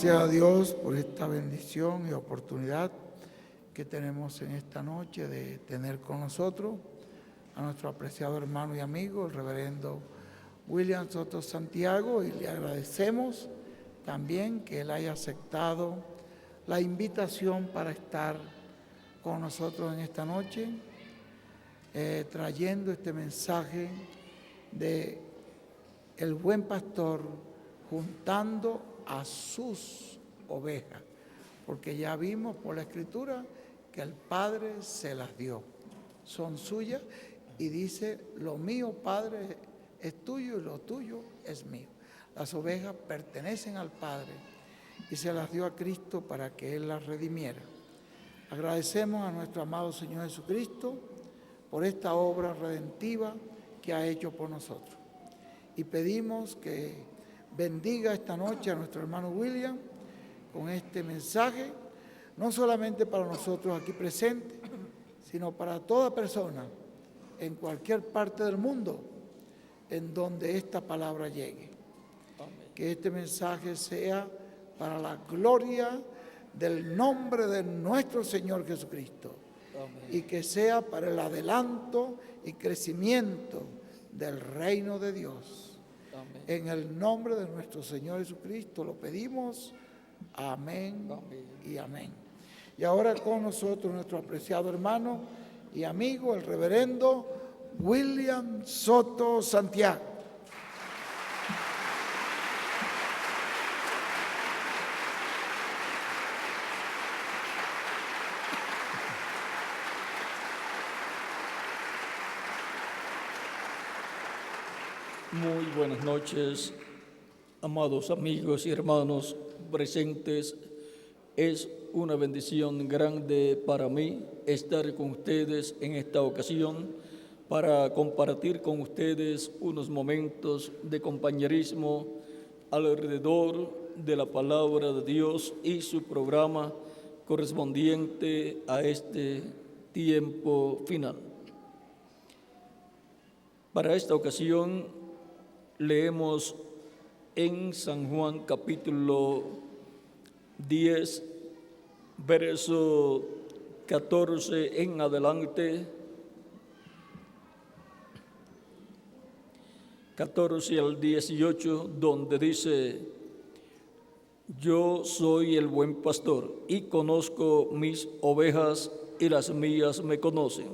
Gracias a Dios por esta bendición y oportunidad que tenemos en esta noche de tener con nosotros a nuestro apreciado hermano y amigo, el reverendo William Soto Santiago, y le agradecemos también que él haya aceptado la invitación para estar con nosotros en esta noche, trayendo este mensaje de el buen pastor juntando a sus ovejas, porque ya vimos por la Escritura que el Padre se las dio, son suyas, y dice, lo mío, Padre, es tuyo y lo tuyo es mío. Las ovejas pertenecen al Padre y se las dio a Cristo para que Él las redimiera. Agradecemos a nuestro amado Señor Jesucristo por esta obra redentiva que ha hecho por nosotros. Y pedimos que bendiga esta noche a nuestro hermano William con este mensaje, no solamente para nosotros aquí presentes, sino para toda persona en cualquier parte del mundo en donde esta palabra llegue. Amén. Que este mensaje sea para la gloria del nombre de nuestro Señor Jesucristo. Amén. Y que sea para el adelanto y crecimiento del reino de Dios. Amén. En el nombre de nuestro Señor Jesucristo lo pedimos. Amén, amén y amén. Y ahora con nosotros nuestro apreciado hermano y amigo, el reverendo William Soto Santiago. Muy buenas noches, amados amigos y hermanos presentes. Es una bendición grande para mí estar con ustedes en esta ocasión para compartir con ustedes unos momentos de compañerismo alrededor de la palabra de Dios y su programa correspondiente a este tiempo final. Para esta ocasión leemos en San Juan capítulo 10, verso 14 en adelante, 14 al 18, donde dice: yo soy el buen pastor y conozco mis ovejas y las mías me conocen,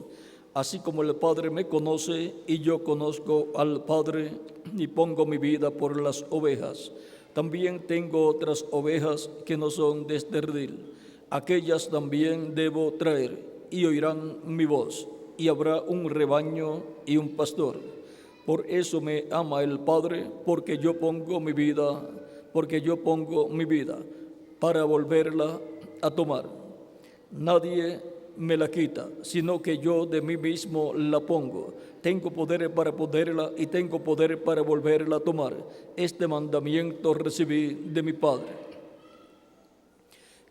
así como el Padre me conoce y yo conozco al Padre y pongo mi vida por las ovejas. También tengo otras ovejas que no son de este redil. Aquellas también debo traer y oirán mi voz, y habrá un rebaño y un pastor. Por eso me ama el Padre, porque yo pongo mi vida para volverla a tomar. Nadie me la quita, sino que yo de mí mismo la pongo. Tengo poder para ponerla y tengo poder para volverla a tomar. Este mandamiento recibí de mi Padre.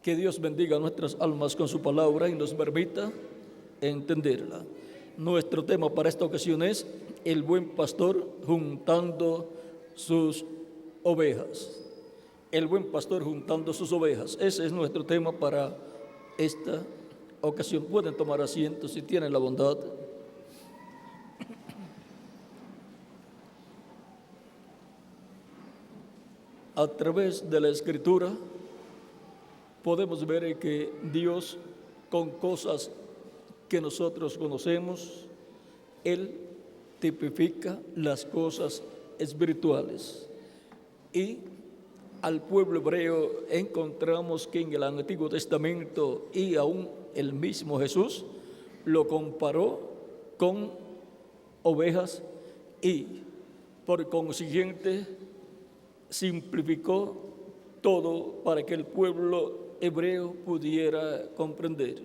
Que Dios bendiga nuestras almas con su palabra y nos permita entenderla. Nuestro tema para esta ocasión es el buen pastor juntando sus ovejas. El buen pastor juntando sus ovejas. Ese es nuestro tema para esta ocasión. Pueden tomar asiento si tienen la bondad. A través de la Escritura podemos ver que Dios, con cosas que nosotros conocemos, Él tipifica las cosas espirituales. Y al pueblo hebreo encontramos que en el Antiguo Testamento y aún el mismo Jesús lo comparó con ovejas y por consiguiente simplificó todo para que el pueblo hebreo pudiera comprender.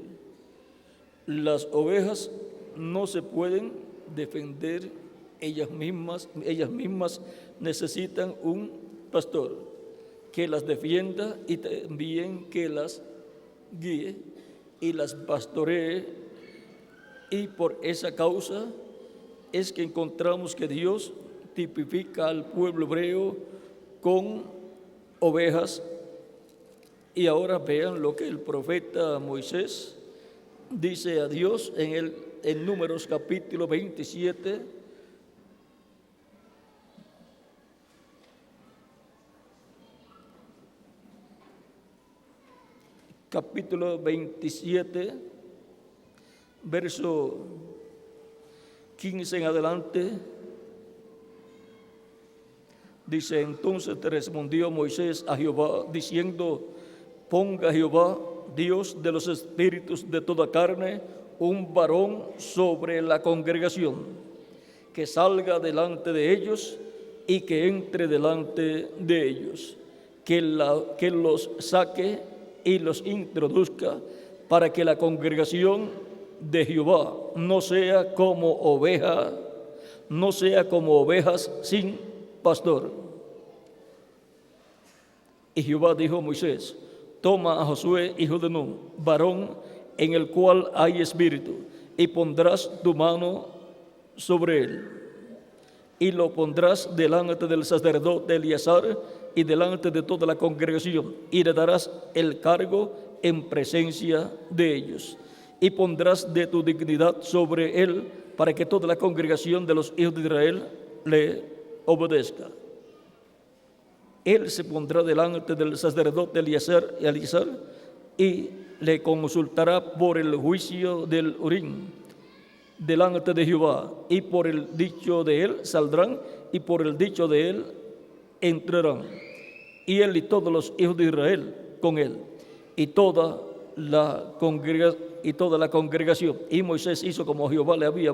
Las ovejas no se pueden defender ellas mismas necesitan un pastor que las defienda y también que las guíe y las pastoree, y por esa causa es que encontramos que Dios tipifica al pueblo hebreo con ovejas Y ahora vean lo que el profeta Moisés dice a Dios en Números capítulo 27, capítulo 27, verso 15 en adelante. Dice: entonces te respondió Moisés a Jehová, diciendo: ponga Jehová, Dios de los espíritus de toda carne, un varón sobre la congregación, que salga delante de ellos y que entre delante de ellos, que los saque y los introduzca, para que la congregación de Jehová no sea como ovejas sin pastor. Y Jehová dijo a Moisés: toma a Josué, hijo de Nun, varón en el cual hay espíritu, y pondrás tu mano sobre él, y lo pondrás delante del sacerdote Eleazar y delante de toda la congregación, y le darás el cargo en presencia de ellos, y pondrás de tu dignidad sobre él, para que toda la congregación de los hijos de Israel le obedezca. Él se pondrá delante del sacerdote Eleazar y le consultará por el juicio del Urim delante de Jehová, y por el dicho de él saldrán, y por el dicho de él entrarán, y él y todos los hijos de Israel con él, y toda la congregación. Y Moisés hizo como Jehová le había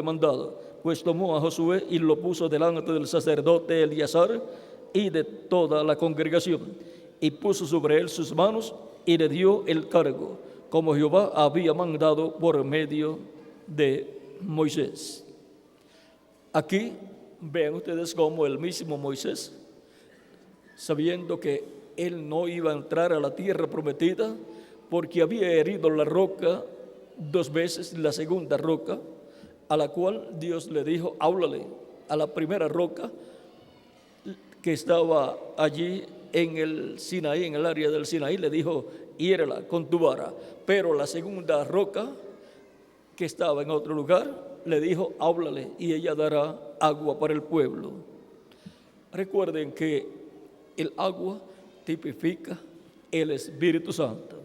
mandado, pues tomó a Josué y lo puso delante del sacerdote Eleazar y de toda la congregación, y puso sobre él sus manos y le dio el cargo, como Jehová había mandado por medio de Moisés. Aquí vean ustedes cómo el mismo Moisés, sabiendo que él no iba a entrar a la tierra prometida porque había herido la roca 2 veces, la segunda roca, a la cual Dios le dijo: háblale a la primera roca que estaba allí en el Sinaí, en el área del Sinaí, le dijo: hiérela con tu vara. Pero la segunda roca, que estaba en otro lugar, le dijo: háblale y ella dará agua para el pueblo. Recuerden que el agua tipifica el Espíritu Santo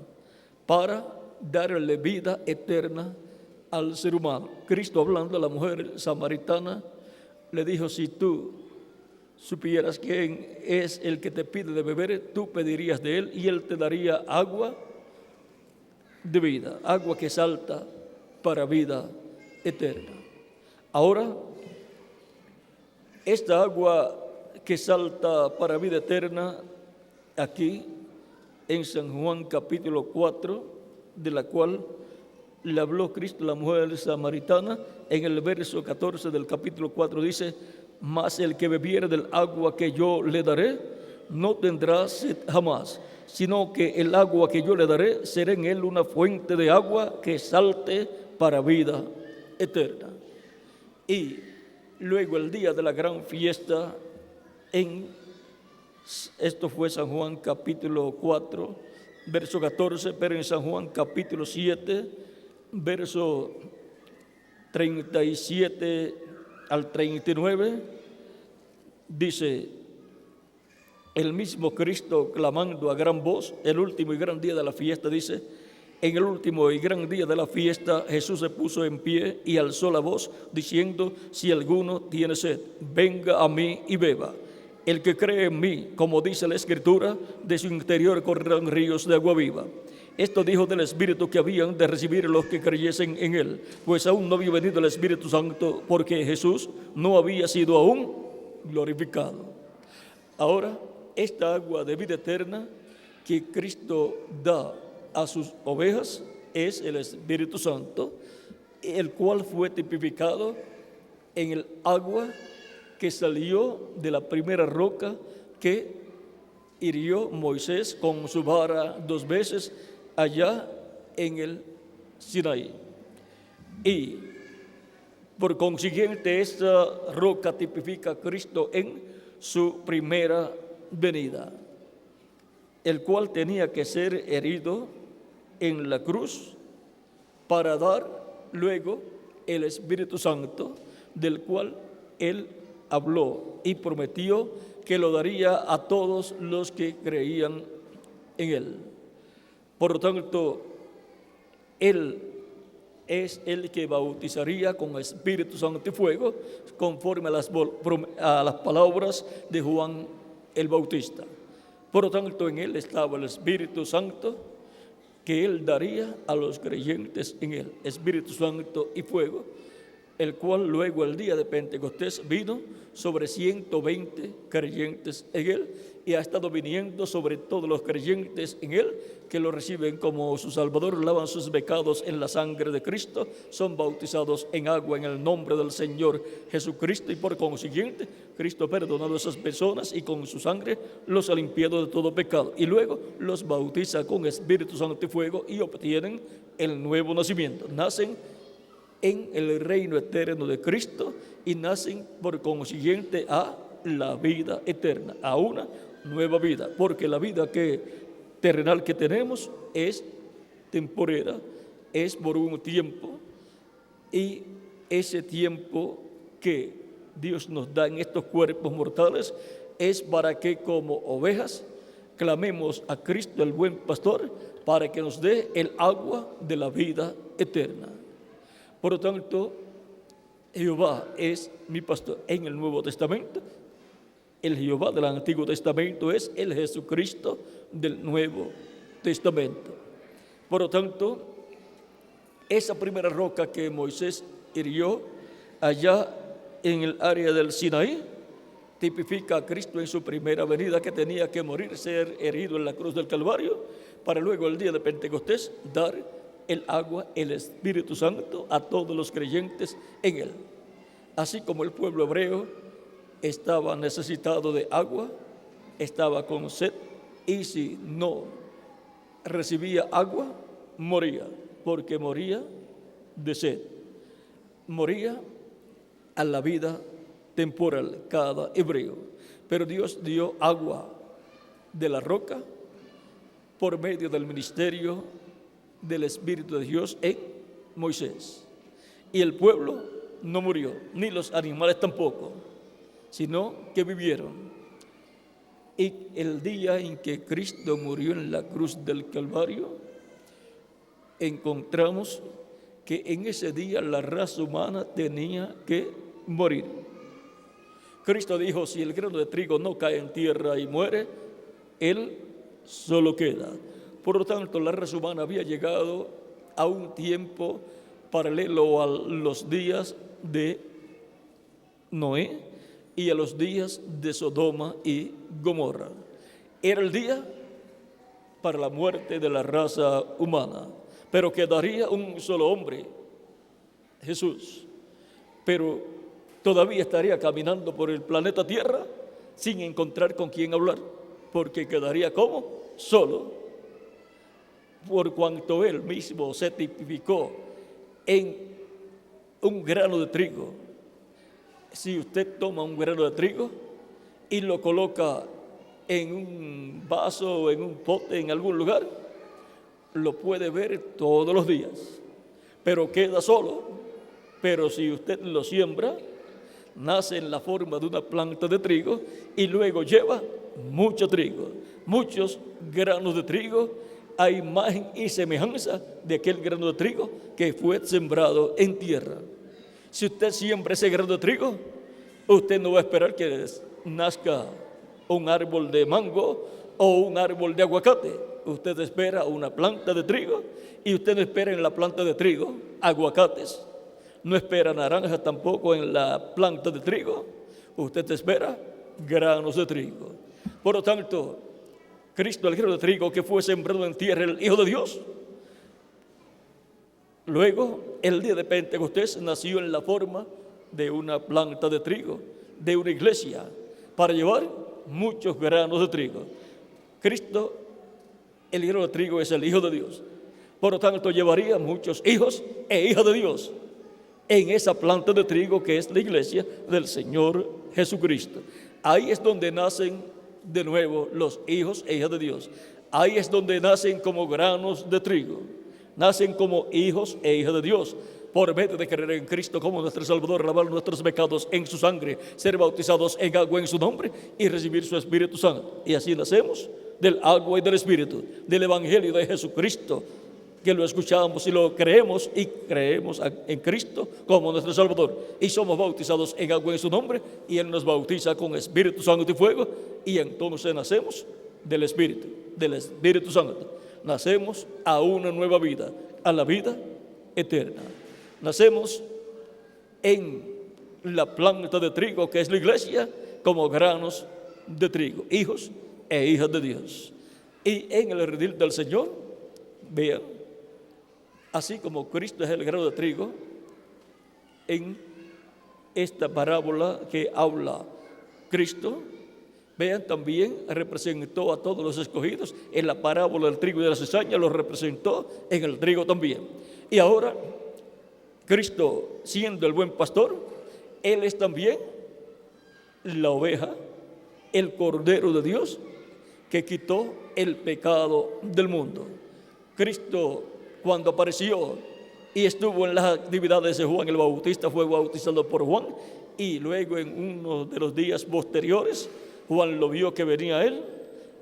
para darle vida eterna al ser humano. Cristo, hablando a la mujer samaritana, le dijo: si tú supieras quién es el que te pide de beber, tú pedirías de él y él te daría agua de vida, agua que salta para vida eterna. Ahora, esta agua que salta para vida eterna, aquí en San Juan capítulo 4, de la cual le habló Cristo a la mujer samaritana, en el verso 14 del capítulo 4 dice: mas el que bebiere del agua que yo le daré, no tendrá sed jamás, sino que el agua que yo le daré será en él una fuente de agua que salte para vida eterna. Y luego el día de la gran fiesta, esto fue San Juan capítulo 4, verso 14, pero en San Juan capítulo 7, verso 37 al 39, dice: el mismo Cristo, clamando a gran voz, el último y gran día de la fiesta, dice: en el último y gran día de la fiesta, Jesús se puso en pie y alzó la voz, diciendo: si alguno tiene sed, venga a mí y beba. El que cree en mí, como dice la Escritura, de su interior correrán ríos de agua viva. Esto dijo del Espíritu que habían de recibir los que creyesen en él, pues aún no había venido el Espíritu Santo, porque Jesús no había sido aún glorificado. Ahora, esta agua de vida eterna que Cristo da a sus ovejas es el Espíritu Santo, el cual fue tipificado en el agua que salió de la primera roca que hirió Moisés con su vara 2 veces allá en el Sinaí. Y por consiguiente, esta roca tipifica a Cristo en su primera venida. el cual tenía que ser herido en la cruz para dar luego el Espíritu Santo, del cual Él habló y prometió que lo daría a todos los que creían en Él. Por lo tanto, Él es el que bautizaría con Espíritu Santo y fuego, conforme a las palabras de Juan el Bautista. Por lo tanto, en Él estaba el Espíritu Santo que Él daría a los creyentes en Él, Espíritu Santo y fuego, el cual luego el día de Pentecostés vino sobre 120 creyentes en Él y ha estado viniendo sobre todos los creyentes en Él que lo reciben como su Salvador, lavan sus pecados en la sangre de Cristo, son bautizados en agua en el nombre del Señor Jesucristo y por consiguiente Cristo ha perdonado a esas personas y con su sangre los ha limpiado de todo pecado y luego los bautiza con Espíritu Santo y fuego y obtienen el nuevo nacimiento, nacen en el reino eterno de Cristo y nacen por consiguiente a la vida eterna, a una nueva vida, porque la vida terrenal que tenemos es temporera, es por un tiempo, y ese tiempo que Dios nos da en estos cuerpos mortales es para que como ovejas clamemos a Cristo el buen pastor para que nos dé el agua de la vida eterna. Por lo tanto, Jehová es mi pastor. En el Nuevo Testamento, el Jehová del Antiguo Testamento es el Jesucristo del Nuevo Testamento. Por lo tanto, esa primera roca que Moisés hirió allá en el área del Sinaí, tipifica a Cristo en su primera venida, que tenía que morir, ser herido en la cruz del Calvario, para luego el día de Pentecostés dar el agua, el Espíritu Santo a todos los creyentes en Él. Así como el pueblo hebreo estaba necesitado de agua, estaba con sed, y si no recibía agua, moría, porque moría de sed. Moría a la vida temporal cada hebreo. Pero Dios dio agua de la roca por medio del ministerio del Espíritu de Dios en Moisés. Y el pueblo no murió, ni los animales tampoco, sino que vivieron. Y el día en que Cristo murió en la cruz del Calvario, encontramos que en ese día la raza humana tenía que morir. Cristo dijo, si el grano de trigo no cae en tierra y muere, él solo queda. Por lo tanto, la raza humana había llegado a un tiempo paralelo a los días de Noé y a los días de Sodoma y Gomorra. Era el día para la muerte de la raza humana, pero quedaría un solo hombre, Jesús. Pero todavía estaría caminando por el planeta Tierra sin encontrar con quién hablar, porque quedaría como solo, por cuanto él mismo se tipificó en un grano de trigo. Si usted toma un grano de trigo y lo coloca en un vaso, en un pote, en algún lugar, lo puede ver todos los días, pero queda solo. Pero si usted lo siembra, nace en la forma de una planta de trigo y luego lleva mucho trigo, muchos granos de trigo, a imagen y semejanza de aquel grano de trigo que fue sembrado en tierra. Si usted siembra ese grano de trigo, usted no va a esperar que nazca un árbol de mango o un árbol de aguacate. Usted espera una planta de trigo y usted no espera en la planta de trigo aguacates. No espera naranjas tampoco en la planta de trigo. Usted espera granos de trigo. Por lo tanto, Cristo, el grano de trigo que fue sembrado en tierra, el Hijo de Dios. Luego, el día de Pentecostés nació en la forma de una planta de trigo, de una iglesia, para llevar muchos granos de trigo. Cristo, el grano de trigo, es el Hijo de Dios. Por lo tanto, llevaría muchos hijos e hijas de Dios en esa planta de trigo que es la iglesia del Señor Jesucristo. Ahí es donde nacen de nuevo los hijos e hijas de Dios. Ahí es donde nacen como granos de trigo, nacen como hijos e hijas de Dios, por medio de creer en Cristo como nuestro Salvador, lavar nuestros pecados en su sangre, ser bautizados en agua en su nombre y recibir su Espíritu Santo. Y así nacemos del agua y del Espíritu, del Evangelio de Jesucristo, que lo escuchamos y lo creemos, y creemos en Cristo como nuestro Salvador, y somos bautizados en agua en su nombre, y Él nos bautiza con Espíritu Santo y fuego, y entonces nacemos del Espíritu Santo. Nacemos a una nueva vida, a la vida eterna. Nacemos en la planta de trigo que es la iglesia, como granos de trigo, hijos e hijas de Dios. Y en el redil del Señor, vean, así como Cristo es el grano de trigo, en esta parábola que habla Cristo, vean, también representó a todos los escogidos. En la parábola del trigo y de la cizaña los representó en el trigo también. Y ahora Cristo, siendo el buen pastor, Él es también la oveja, el Cordero de Dios, que quitó el pecado del mundo. Cristo, cuando apareció y estuvo en las actividades de Juan el Bautista, fue bautizado por Juan, y luego en uno de los días posteriores, Juan lo vio que venía a él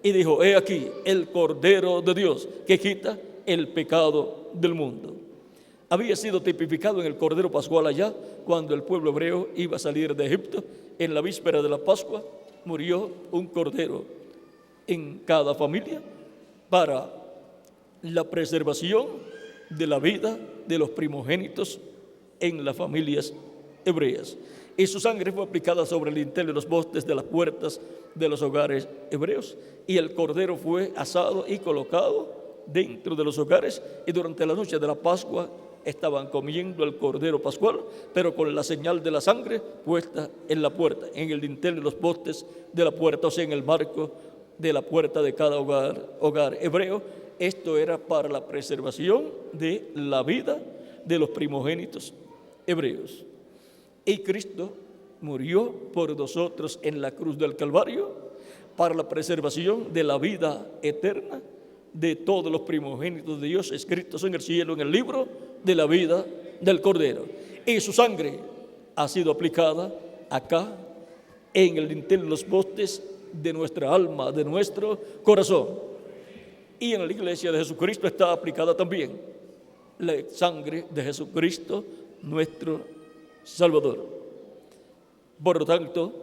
y dijo: he aquí el Cordero de Dios que quita el pecado del mundo. Había sido tipificado en el Cordero Pascual allá, cuando el pueblo hebreo iba a salir de Egipto. En la víspera de la Pascua murió un cordero en cada familia para la preservación de la vida de los primogénitos en las familias hebreas. Y su sangre fue aplicada sobre el dintel de los postes de las puertas de los hogares hebreos. Y el cordero fue asado y colocado dentro de los hogares. Y durante la noche de la Pascua estaban comiendo el cordero pascual, pero con la señal de la sangre puesta en la puerta, en el dintel de los postes de la puerta, o sea, en el marco de la puerta de cada hogar hebreo. Esto era para la preservación de la vida de los primogénitos hebreos. Y Cristo murió por nosotros en la cruz del Calvario para la preservación de la vida eterna de todos los primogénitos de Dios escritos en el cielo, en el libro de la vida del Cordero. Y su sangre ha sido aplicada acá en el dintel de los postes de nuestra alma, de nuestro corazón. Y en la iglesia de Jesucristo está aplicada también la sangre de Jesucristo, nuestro Salvador. Por lo tanto,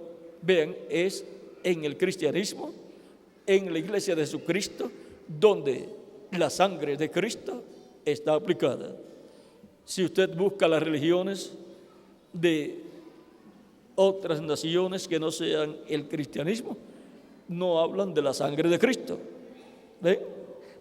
vean, es en el cristianismo, en la iglesia de Jesucristo, donde la sangre de Cristo está aplicada. Si usted busca las religiones de otras naciones que no sean el cristianismo, no hablan de la sangre de Cristo. ¿Ven?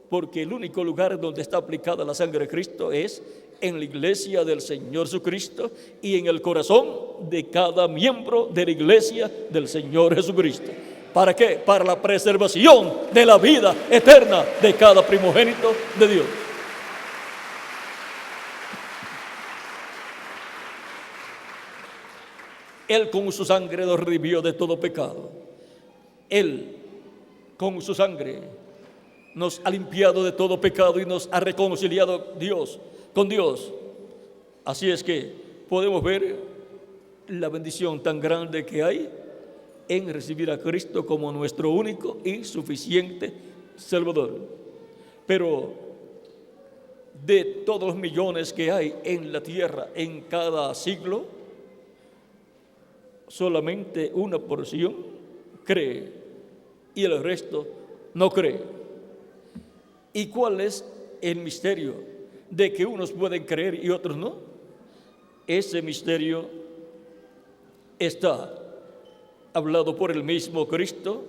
Porque el único lugar donde está aplicada la sangre de Cristo es en la iglesia del Señor Jesucristo y en el corazón de cada miembro de la iglesia del Señor Jesucristo. ¿Para qué? Para la preservación de la vida eterna de cada primogénito de Dios. Él con su sangre nos redimió de todo pecado. Él con su sangre nos ha limpiado de todo pecado y nos ha reconciliado con Dios. Así es que podemos ver la bendición tan grande que hay en recibir a Cristo como nuestro único y suficiente Salvador. Pero de todos los millones que hay en la tierra en cada siglo, solamente una porción cree y el resto no cree. ¿Y cuál es el misterio de que unos pueden creer y otros no? Ese misterio está hablado por el mismo Cristo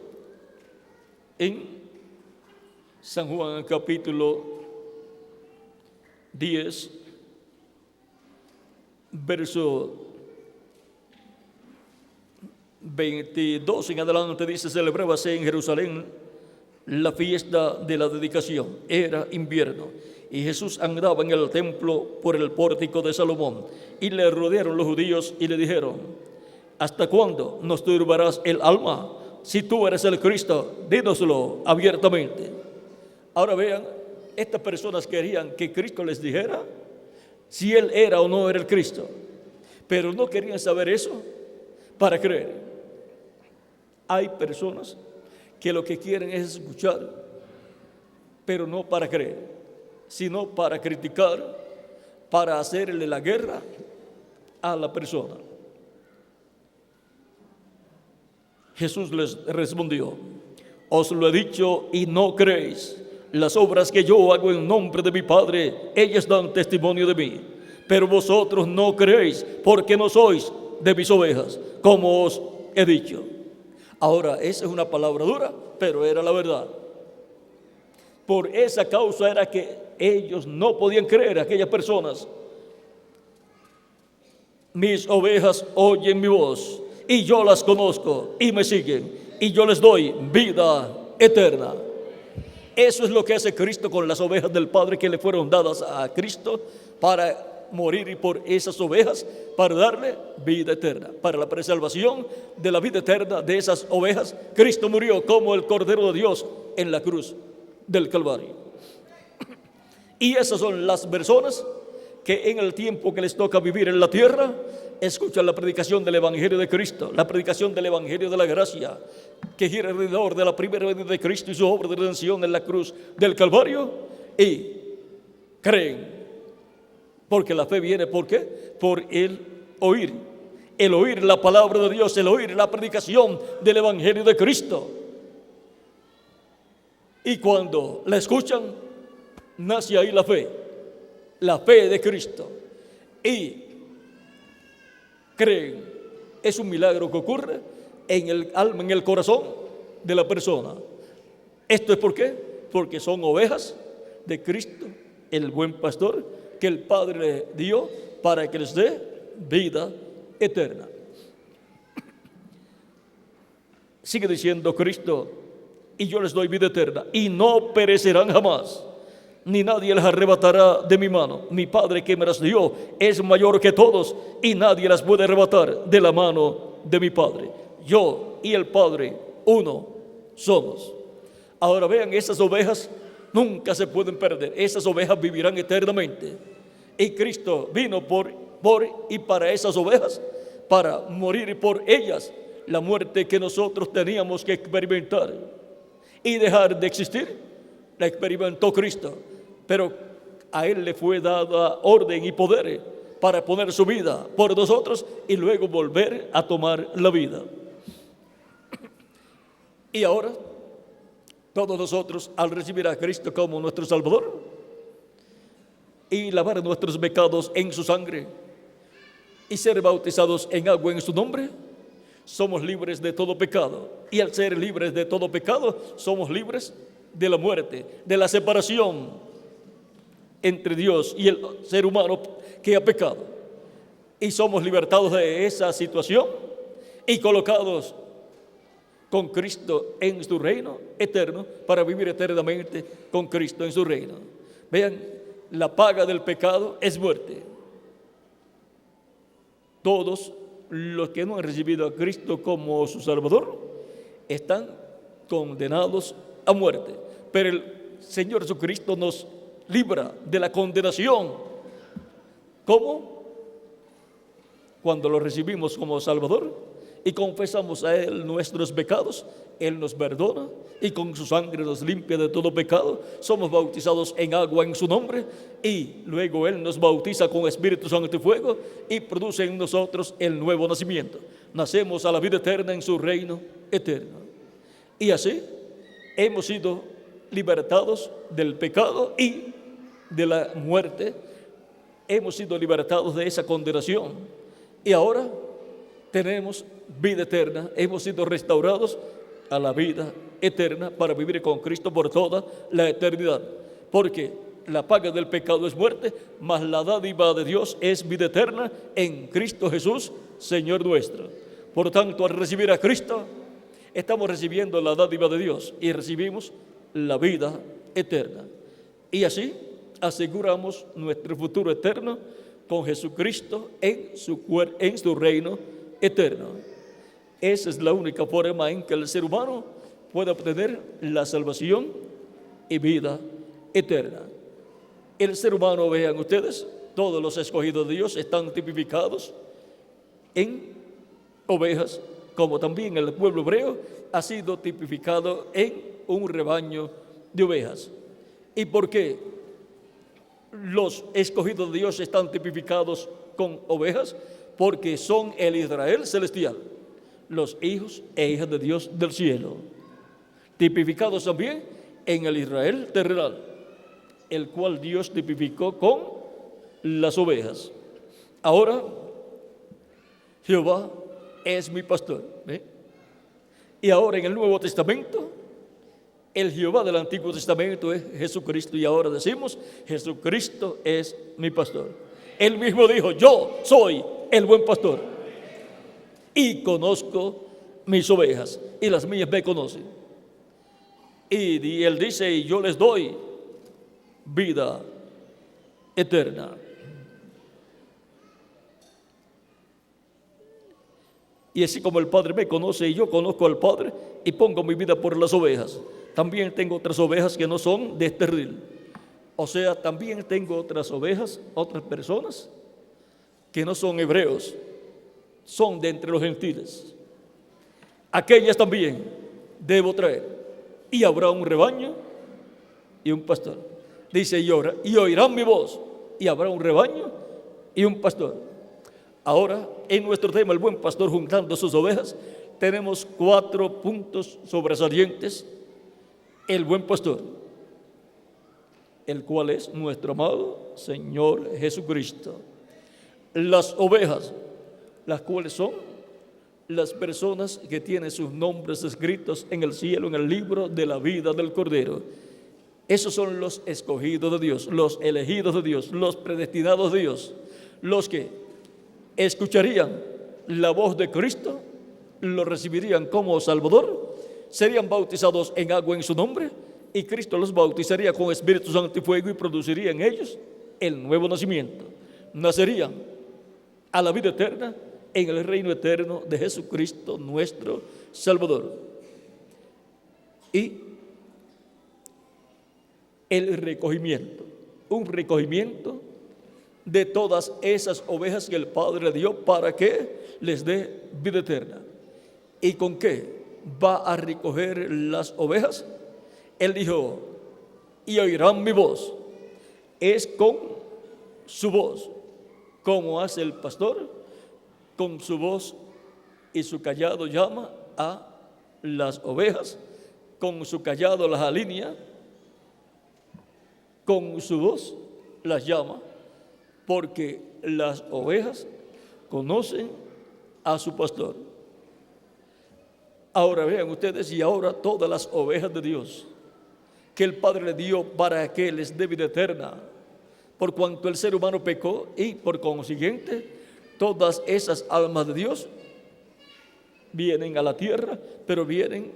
en San Juan capítulo 10, verso 22 en adelante. Dice: celebrábase en Jerusalén la fiesta de la dedicación. Era invierno y Jesús andaba en el templo por el pórtico de Salomón, y le rodearon los judíos y le dijeron: ¿hasta cuándo nos turbarás el alma? Si tú eres el Cristo, dínoslo abiertamente. Ahora vean, estas personas querían que Cristo les dijera si Él era o no era el Cristo, pero no querían saber eso para creer. Hay personas que lo que quieren es escuchar, pero no para creer, sino para criticar, para hacerle la guerra a la persona. Jesús les respondió: os lo he dicho y no creéis. Las obras que yo hago en nombre de mi Padre, ellas dan testimonio de mí. Pero vosotros no creéis, porque no sois de mis ovejas, como os he dicho. Ahora, esa es una palabra dura, pero era la verdad. Por esa causa era que ellos no podían creer, aquellas personas. Mis ovejas oyen mi voz, y yo las conozco, y me siguen, y yo les doy vida eterna. Eso es lo que hace Cristo con las ovejas del Padre que le fueron dadas a Cristo para morir por esas ovejas, para darle vida eterna, para la preservación de la vida eterna de esas ovejas. Cristo murió como el Cordero de Dios en la cruz del Calvario. Y esas son las personas que en el tiempo que les toca vivir en la tierra, escuchan la predicación del Evangelio de Cristo, la predicación del Evangelio de la gracia, que gira alrededor de la primera venida de Cristo y su obra de redención en la cruz del Calvario, y creen. Porque la fe viene, ¿por qué? Por el oír la palabra de Dios, el oír la predicación del Evangelio de Cristo. Y cuando la escuchan, nace ahí la fe de Cristo. Y creen. Es un milagro que ocurre en el alma, en el corazón de la persona. ¿Esto es por qué? Porque son ovejas de Cristo, el buen pastor, que el Padre le dio para que les dé vida eterna. Sigue diciendo Cristo: y yo les doy vida eterna, y no perecerán jamás, ni nadie las arrebatará de mi mano. Mi Padre que me las dio es mayor que todos, y nadie las puede arrebatar de la mano de mi Padre. Yo y el Padre, uno somos. Ahora vean, esas ovejas nunca se pueden perder. Esas ovejas vivirán eternamente. Y Cristo vino por y para esas ovejas, para morir por ellas la muerte que nosotros teníamos que experimentar y dejar de existir. La experimentó Cristo, pero a Él le fue dada orden y poder para poner su vida por nosotros y luego volver a tomar la vida. Y ahora, todos nosotros, al recibir a Cristo como nuestro Salvador y lavar nuestros pecados en su sangre y ser bautizados en agua en su nombre, somos libres de todo pecado. Y al ser libres de todo pecado, somos libres de la muerte, de la separación entre Dios y el ser humano que ha pecado. Y somos libertados de esa situación y colocados con Cristo en su reino eterno, para vivir eternamente con Cristo en su reino. Vean, la paga del pecado es muerte. Todos los que no han recibido a Cristo como su Salvador están condenados a muerte. Pero el Señor Jesucristo nos libra de la condenación. ¿Cómo? Cuando lo recibimos como Salvador y confesamos a Él nuestros pecados, Él nos perdona y con su sangre nos limpia de todo pecado. Somos bautizados en agua en su nombre y luego Él nos bautiza con Espíritu Santo y fuego y produce en nosotros el nuevo nacimiento. Nacemos a la vida eterna en su reino eterno. Y así hemos sido libertados del pecado y de la muerte. Hemos sido libertados de esa condenación y ahora tenemos vida eterna. Hemos sido restaurados a la vida eterna para vivir con Cristo por toda la eternidad, porque la paga del pecado es muerte, mas la dádiva de Dios es vida eterna en Cristo Jesús, Señor nuestro. Por tanto, al recibir a Cristo, estamos recibiendo la dádiva de Dios y recibimos la vida eterna. Y así aseguramos nuestro futuro eterno con Jesucristo en su reino eterno. Esa es la única forma en que el ser humano puede obtener la salvación y vida eterna. El ser humano, vean ustedes, todos los escogidos de Dios están tipificados en ovejas, como también el pueblo hebreo ha sido tipificado en un rebaño de ovejas. ¿Y por qué los escogidos de Dios están tipificados con ovejas? Porque son el Israel celestial, los hijos e hijas de Dios del cielo, tipificados también en el Israel terrenal, el cual Dios tipificó con las ovejas. Ahora, Jehová es mi pastor. Y ahora en el Nuevo Testamento, el Jehová del Antiguo Testamento es Jesucristo, y ahora decimos, Jesucristo es mi pastor. Él mismo dijo, yo soy el buen pastor y conozco mis ovejas y las mías me conocen. Y él dice, y yo les doy vida eterna. Y así como el Padre me conoce y yo conozco al Padre y pongo mi vida por las ovejas, también tengo otras ovejas que no son de este redil. O sea, también tengo otras ovejas, otras personas que no son hebreos, son de entre los gentiles. Aquellas también debo traer. Y habrá un rebaño y un pastor. Dice, y oirán mi voz, y habrá un rebaño y un pastor. Ahora, en nuestro tema, el buen pastor juntando sus ovejas, tenemos 4 puntos sobresalientes. El buen pastor, el cual es nuestro amado Señor Jesucristo. Las ovejas, las cuales son las personas que tienen sus nombres escritos en el cielo, en el libro de la vida del Cordero. Esos son los escogidos de Dios, los elegidos de Dios, los predestinados de Dios, los que escucharían la voz de Cristo, lo recibirían como Salvador, serían bautizados en agua en su nombre, y Cristo los bautizaría con Espíritu Santo y fuego y produciría en ellos el nuevo nacimiento. Nacerían a la vida eterna en el reino eterno de Jesucristo, nuestro Salvador. Y el recogimiento, un recogimiento de todas esas ovejas que el Padre le dio para que les dé vida eterna. ¿Y con qué va a recoger las ovejas? Él dijo, y oirán mi voz. Es con su voz, como hace el pastor, con su voz y su callado llama a las ovejas, con su callado las alinea, con su voz las llama, porque las ovejas conocen a su pastor. Ahora vean ustedes, y ahora todas las ovejas de Dios que el Padre le dio para que les dé vida eterna, por cuanto el ser humano pecó, y por consiguiente todas esas almas de Dios vienen a la tierra, pero vienen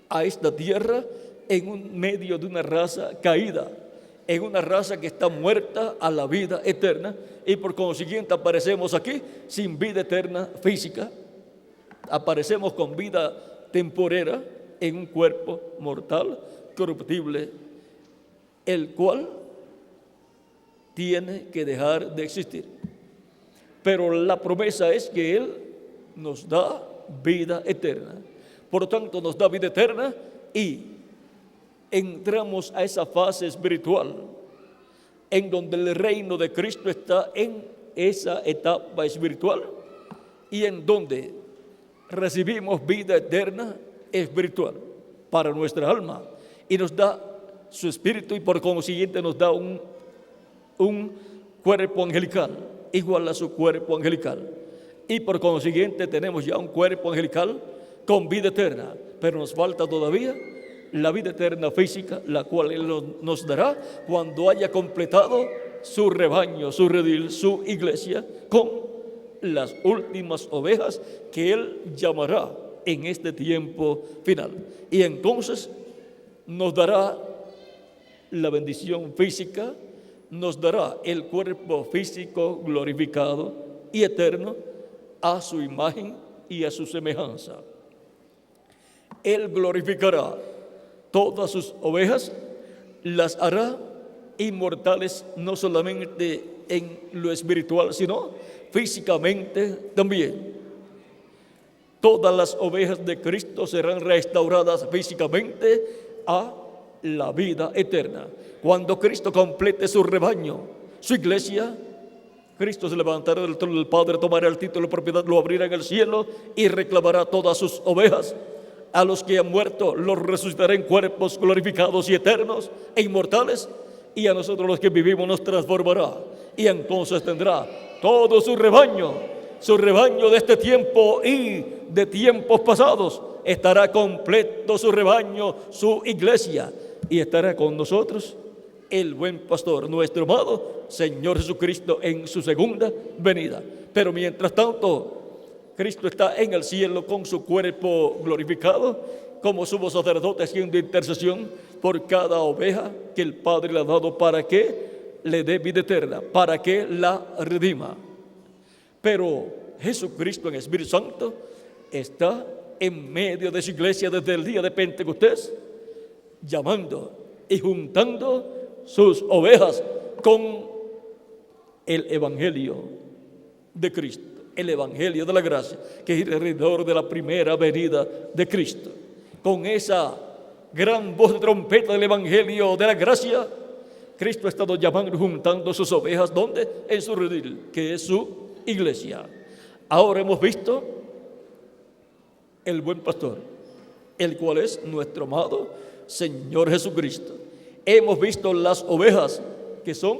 a esta tierra en un medio de una raza caída, en una raza que está muerta a la vida eterna, y por consiguiente aparecemos aquí sin vida eterna física, aparecemos con vida temporera en un cuerpo mortal, corruptible, el cual tiene que dejar de existir. Pero la promesa es que Él nos da vida eterna. Por lo tanto, nos da vida eterna y entramos a esa fase espiritual en donde el reino de Cristo está en esa etapa espiritual y en donde recibimos vida eterna espiritual para nuestra alma, y nos da su espíritu, y por consiguiente nos da un cuerpo angelical igual a su cuerpo angelical, y por consiguiente tenemos ya un cuerpo angelical con vida eterna, pero nos falta todavía la vida eterna física, la cual Él nos dará cuando haya completado su rebaño, su redil, su iglesia, con las últimas ovejas que Él llamará en este tiempo final. Y entonces nos dará la bendición física, nos dará el cuerpo físico glorificado y eterno a su imagen y a su semejanza. Él glorificará todas sus ovejas las hará inmortales, no solamente en lo espiritual, sino físicamente también. Todas las ovejas de Cristo serán restauradas físicamente a la vida eterna. Cuando Cristo complete su rebaño, su iglesia, Cristo se levantará del trono del Padre, tomará el título de propiedad, lo abrirá en el cielo y reclamará todas sus ovejas. A los que han muerto los resucitará en cuerpos glorificados y eternos e inmortales, y a nosotros los que vivimos nos transformará, y entonces tendrá todo su rebaño de este tiempo y de tiempos pasados. Estará completo su rebaño, su iglesia, y estará con nosotros el buen pastor, nuestro amado Señor Jesucristo, en su segunda venida. Pero mientras tanto, Cristo está en el cielo con su cuerpo glorificado, como sumo sacerdote, haciendo intercesión por cada oveja que el Padre le ha dado para que le dé vida eterna, para que la redima. Pero Jesucristo en Espíritu Santo está en medio de su iglesia desde el día de Pentecostés, llamando y juntando sus ovejas con el Evangelio de Cristo, el Evangelio de la gracia, que es alrededor de la primera venida de Cristo. Con esa gran voz de trompeta del Evangelio de la gracia, Cristo ha estado llamando y juntando sus ovejas, ¿dónde? En su redil, que es su iglesia. Ahora hemos visto el buen pastor, el cual es nuestro amado Señor Jesucristo. Hemos visto las ovejas, que son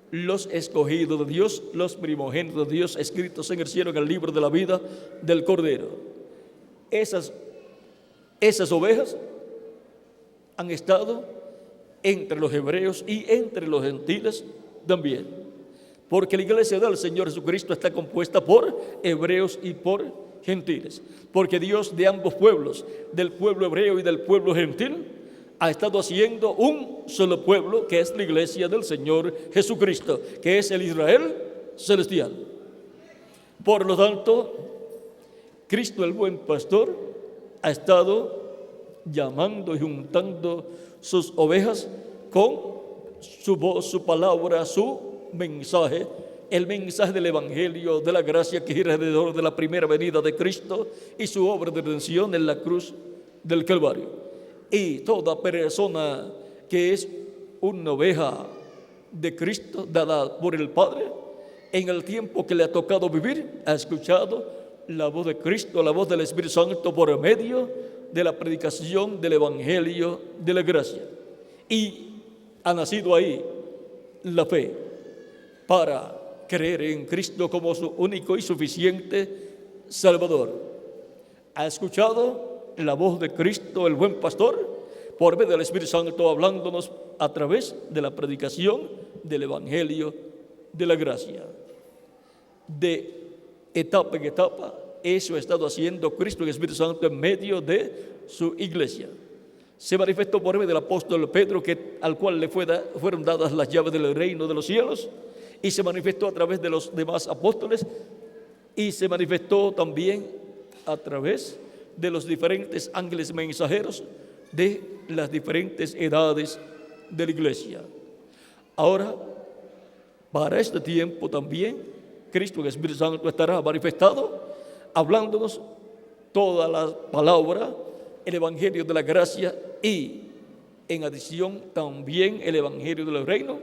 los escogidos de Dios, los primogénitos de Dios, escritos en el cielo en el libro de la vida del Cordero. Esas ovejas han estado entre los hebreos y entre los gentiles también, porque la iglesia del Señor Jesucristo está compuesta por hebreos y por gentiles, porque Dios de ambos pueblos, del pueblo hebreo y del pueblo gentil, ha estado haciendo un solo pueblo, que es la iglesia del Señor Jesucristo, que es el Israel celestial. Por lo tanto, Cristo el buen pastor ha estado llamando y juntando sus ovejas con su voz, su palabra, su mensaje, el mensaje del Evangelio de la gracia, que gira alrededor de la primera venida de Cristo y su obra de redención en la cruz del Calvario. Y toda persona que es una oveja de Cristo dada por el Padre, en el tiempo que le ha tocado vivir, ha escuchado la voz de Cristo, la voz del Espíritu Santo, por medio de la predicación del Evangelio de la gracia, y ha nacido ahí la fe para creer en Cristo como su único y suficiente Salvador. Ha escuchado la voz de Cristo, el buen pastor, por medio del Espíritu Santo, hablándonos a través de la predicación del Evangelio de la gracia. De etapa en etapa, eso ha estado haciendo Cristo, el Espíritu Santo, en medio de su iglesia. Se manifestó por medio del apóstol Pedro, al cual le fueron dadas las llaves del reino de los cielos, y se manifestó a través de los demás apóstoles, y se manifestó también a través de los diferentes ángeles mensajeros de las diferentes edades de la iglesia. Ahora, para este tiempo también, Cristo, el Espíritu Santo, estará manifestado, hablándonos toda la palabra, el Evangelio de la gracia, y en adición también el Evangelio del reino,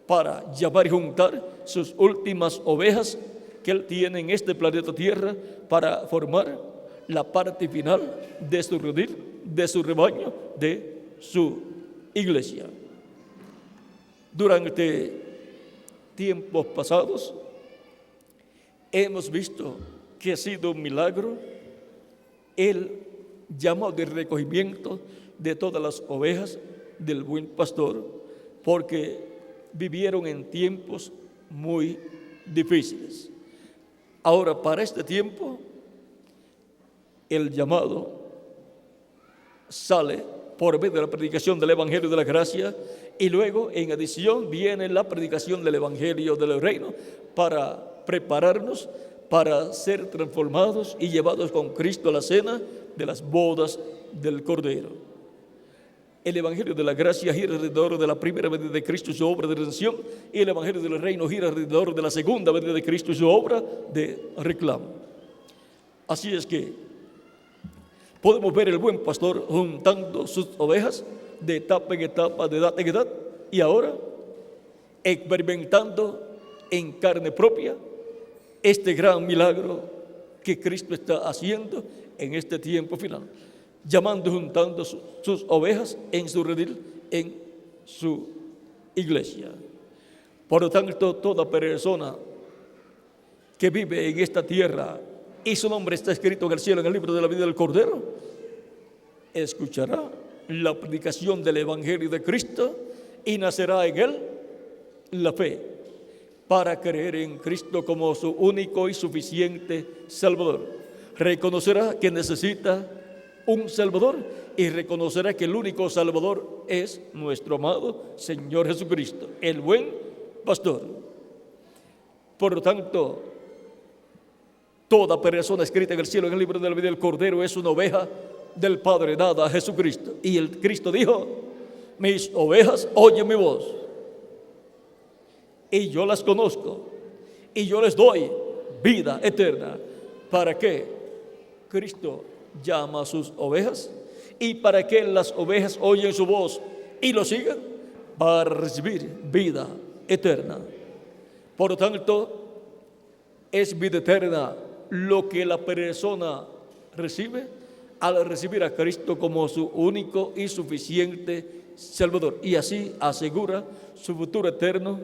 para llamar y juntar sus últimas ovejas que Él tiene en este planeta Tierra, para formar la parte final de su redil, de su rebaño, de su iglesia. Durante tiempos pasados hemos visto que ha sido un milagro el llamado de recogimiento de todas las ovejas del buen pastor, porque vivieron en tiempos muy difíciles. Ahora, para este tiempo, el llamado sale por medio de la predicación del Evangelio de la gracia, y luego en adición viene la predicación del Evangelio del reino, para prepararnos para ser transformados y llevados con Cristo a la cena de las bodas del Cordero. El Evangelio de la gracia gira alrededor de la primera venida de Cristo y su obra de redención, y el Evangelio del reino gira alrededor de la segunda venida de Cristo y su obra de reclamo. Así es que podemos ver el buen pastor juntando sus ovejas de etapa en etapa, de edad en edad, y ahora experimentando en carne propia este gran milagro que Cristo está haciendo en este tiempo final, llamando, juntando sus ovejas en su redil, en su iglesia. Por lo tanto, toda persona que vive en esta tierra y su nombre está escrito en el cielo, en el libro de la vida del Cordero, escuchará la predicación del Evangelio de Cristo y nacerá en él la fe para creer en Cristo como su único y suficiente Salvador. Reconocerá que necesita un Salvador y reconocerá que el único Salvador es nuestro amado Señor Jesucristo, el buen pastor. Por lo tanto, toda persona escrita en el cielo, en el libro de la vida del Cordero, es una oveja del Padre dada a Jesucristo. Y el Cristo dijo: mis ovejas oyen mi voz, y yo las conozco, y yo les doy vida eterna. ¿Para qué Cristo llama a sus ovejas? ¿Y para qué las ovejas oyen su voz y lo siguen? Para recibir vida eterna. Por lo tanto, es vida eterna lo que la persona recibe al recibir a Cristo como su único y suficiente Salvador, y así asegura su futuro eterno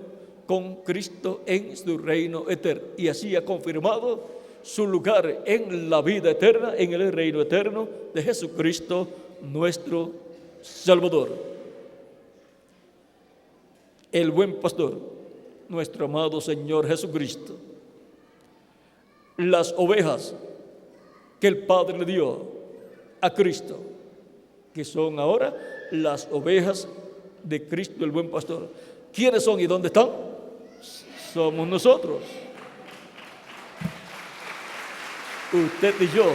con Cristo en su reino eterno, y así ha confirmado su lugar en la vida eterna, en el reino eterno de Jesucristo, nuestro Salvador. El buen pastor, nuestro amado Señor Jesucristo. Las ovejas que el Padre le dio a Cristo, que son ahora las ovejas de Cristo, el buen pastor. ¿Quiénes son y dónde están? Somos nosotros. Usted y yo,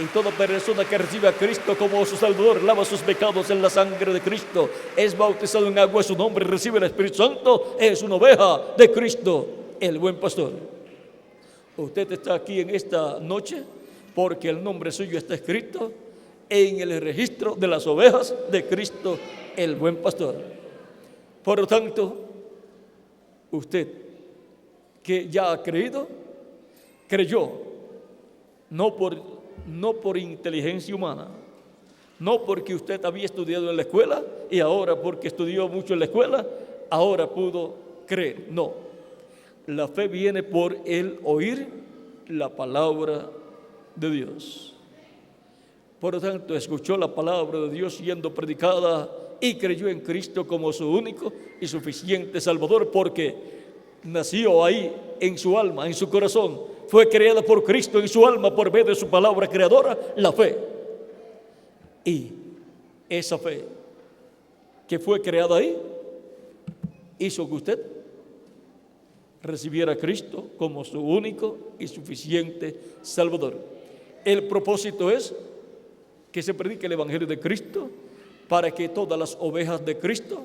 y toda persona que recibe a Cristo como su Salvador, lava sus pecados en la sangre de Cristo, es bautizado en agua en su nombre, recibe el Espíritu Santo, es una oveja de Cristo, el buen pastor. Usted está aquí en esta noche porque el nombre suyo está escrito en el registro de las ovejas de Cristo, el buen pastor. Por lo tanto, usted que ya ha creído, creyó, no por inteligencia humana, no porque usted había estudiado en la escuela y ahora porque estudió mucho en la escuela, ahora pudo creer. No, la fe viene por el oír la palabra de Dios. Por lo tanto, escuchó la palabra de Dios siendo predicada y creyó en Cristo como su único y suficiente Salvador, porque nació ahí en su alma, en su corazón. Fue creada por Cristo en su alma por medio de su palabra creadora, la fe. Y esa fe que fue creada ahí hizo que usted recibiera a Cristo como su único y suficiente Salvador. El propósito es que se predique el Evangelio de Cristo para que todas las ovejas de Cristo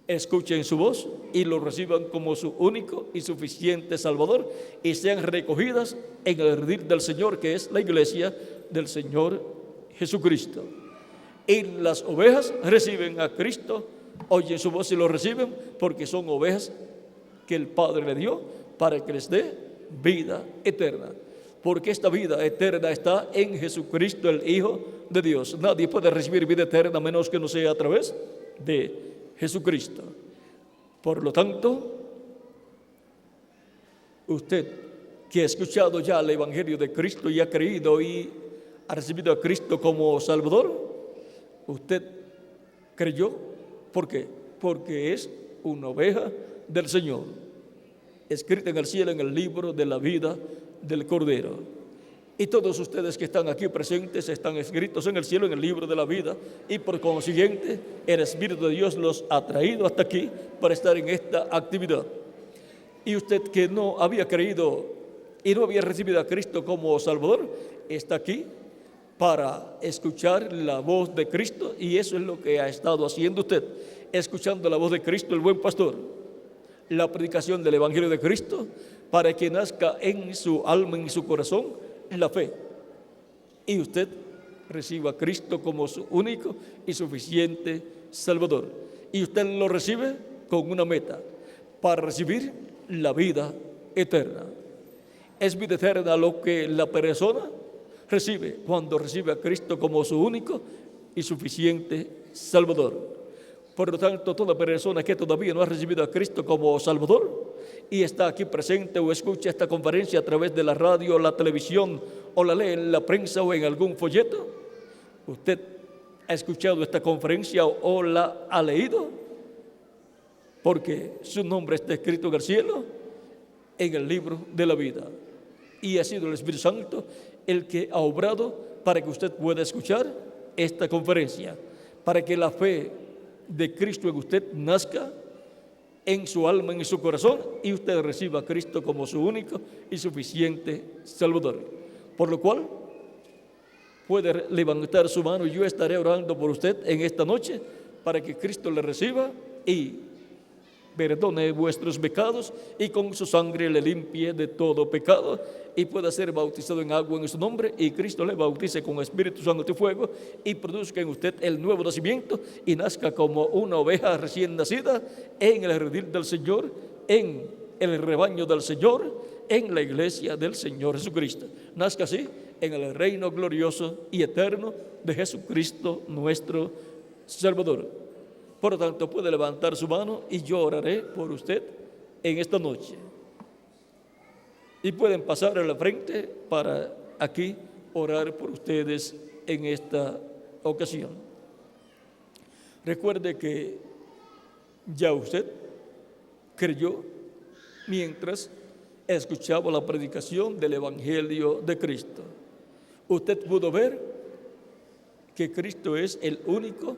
escuchen su voz y lo reciban como su único y suficiente Salvador y sean recogidas en el redil del Señor, que es la iglesia del Señor Jesucristo. Y las ovejas reciben a Cristo, oyen su voz y lo reciben porque son ovejas que el Padre le dio para que les dé vida eterna. Porque esta vida eterna está en Jesucristo, el Hijo de Dios. Nadie puede recibir vida eterna menos que no sea a través de Jesucristo. Por lo tanto, usted que ha escuchado ya el Evangelio de Cristo y ha creído y ha recibido a Cristo como Salvador, usted creyó. ¿Por qué? Porque es una oveja del Señor, escrita en el cielo en el libro de la vida del Cordero. Y todos ustedes que están aquí presentes están escritos en el cielo en el libro de la vida, y por consiguiente el Espíritu de Dios los ha traído hasta aquí para estar en esta actividad. Y usted que no había creído y no había recibido a Cristo como Salvador, está aquí para escuchar la voz de Cristo, y eso es lo que ha estado haciendo usted, escuchando la voz de Cristo, el buen pastor, la predicación del Evangelio de Cristo, para que nazca en su alma, en su corazón, la fe, y usted reciba a Cristo como su único y suficiente Salvador. Y usted lo recibe con una meta, para recibir la vida eterna. Es vida eterna lo que la persona recibe cuando recibe a Cristo como su único y suficiente Salvador. Por lo tanto, toda persona que todavía no ha recibido a Cristo como Salvador y está aquí presente o escucha esta conferencia a través de la radio, la televisión, o la lee en la prensa o en algún folleto, usted ha escuchado esta conferencia o la ha leído, porque su nombre está escrito en el cielo, en el libro de la vida, y ha sido el Espíritu Santo el que ha obrado para que usted pueda escuchar esta conferencia, para que la fe de Cristo en usted nazca en su alma, en su corazón, y usted reciba a Cristo como su único y suficiente Salvador. Por lo cual puede levantar su mano y yo estaré orando por usted en esta noche para que Cristo le reciba y perdone vuestros pecados y con su sangre le limpie de todo pecado y pueda ser bautizado en agua en su nombre, y Cristo le bautice con Espíritu Santo y fuego y produzca en usted el nuevo nacimiento y nazca como una oveja recién nacida en el redil del Señor, en el rebaño del Señor, en la iglesia del Señor Jesucristo. Nazca así en el reino glorioso y eterno de Jesucristo nuestro Salvador. Por lo tanto, puede levantar su mano y yo oraré por usted en esta noche. Y pueden pasar a la frente para aquí orar por ustedes en esta ocasión. Recuerde que ya usted creyó mientras escuchaba la predicación del Evangelio de Cristo. Usted pudo ver que Cristo es el único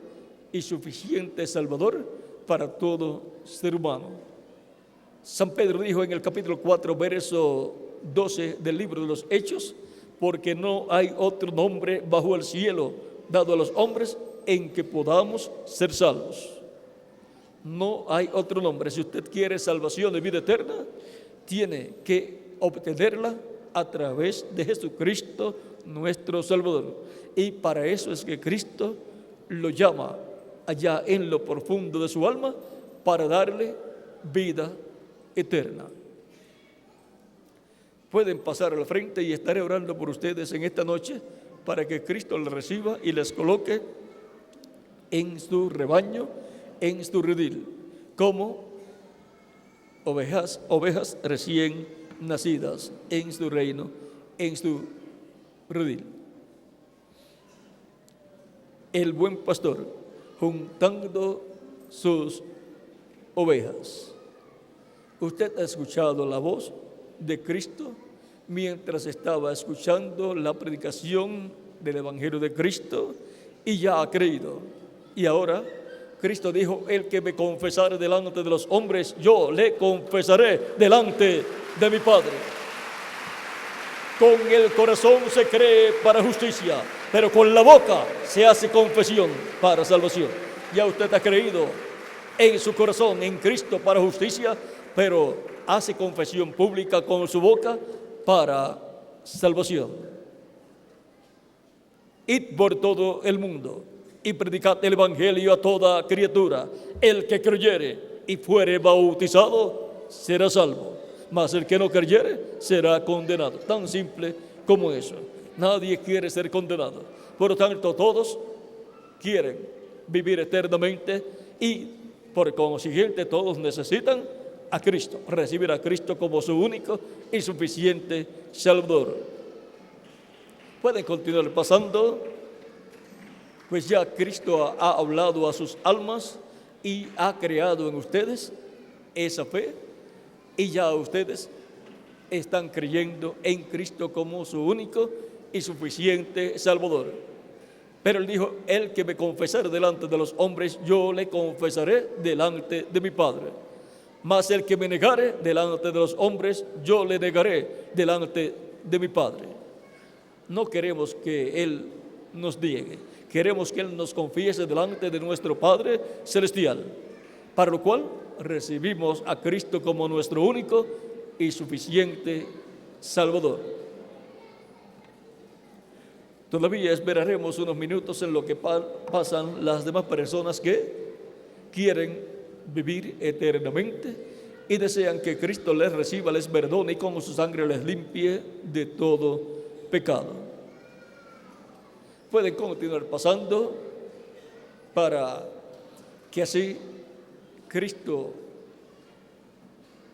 y suficiente Salvador para todo ser humano. San Pedro dijo en el capítulo 4, verso 12 del libro de los Hechos: porque no hay otro nombre bajo el cielo dado a los hombres en que podamos ser salvos. No hay otro nombre. Si usted quiere salvación de vida eterna, tiene que obtenerla a través de Jesucristo nuestro Salvador. Y para eso es que Cristo lo llama allá en lo profundo de su alma para darle vida eterna. Pueden pasar al frente y estaré orando por ustedes en esta noche para que Cristo les reciba y les coloque en su rebaño, en su redil, como ovejas recién nacidas en su reino, en su redil. El buen pastor juntando sus ovejas. Usted ha escuchado la voz de Cristo mientras estaba escuchando la predicación del Evangelio de Cristo y ya ha creído. Y ahora Cristo dijo: el que me confesare delante de los hombres, yo le confesaré delante de mi Padre. Con el corazón se cree para justicia, pero con la boca se hace confesión para salvación. Ya usted ha creído en su corazón en Cristo para justicia, pero hace confesión pública con su boca para salvación. Id por todo el mundo y predicad el Evangelio a toda criatura. El que creyere y fuere bautizado será salvo, mas el que no creyere será condenado. Tan simple como eso. Nadie quiere ser condenado. Por lo tanto, todos quieren vivir eternamente y por consiguiente todos necesitan a Cristo, recibir a Cristo como su único y suficiente Salvador. Pueden continuar pasando, pues ya Cristo ha hablado a sus almas y ha creado en ustedes esa fe, y ya ustedes están creyendo en Cristo como su único y suficiente Salvador. Pero él dijo: el que me confesare delante de los hombres, yo le confesaré delante de mi Padre. Mas el que me negare delante de los hombres, yo le negaré delante de mi Padre. No queremos que Él nos niegue. Queremos que Él nos confiese delante de nuestro Padre Celestial, para lo cual recibimos a Cristo como nuestro único y suficiente Salvador. Todavía esperaremos unos minutos en lo que pasan las demás personas que quieren vivir eternamente y desean que Cristo les reciba, les perdone y con su sangre les limpie de todo pecado. Pueden continuar pasando para que así Cristo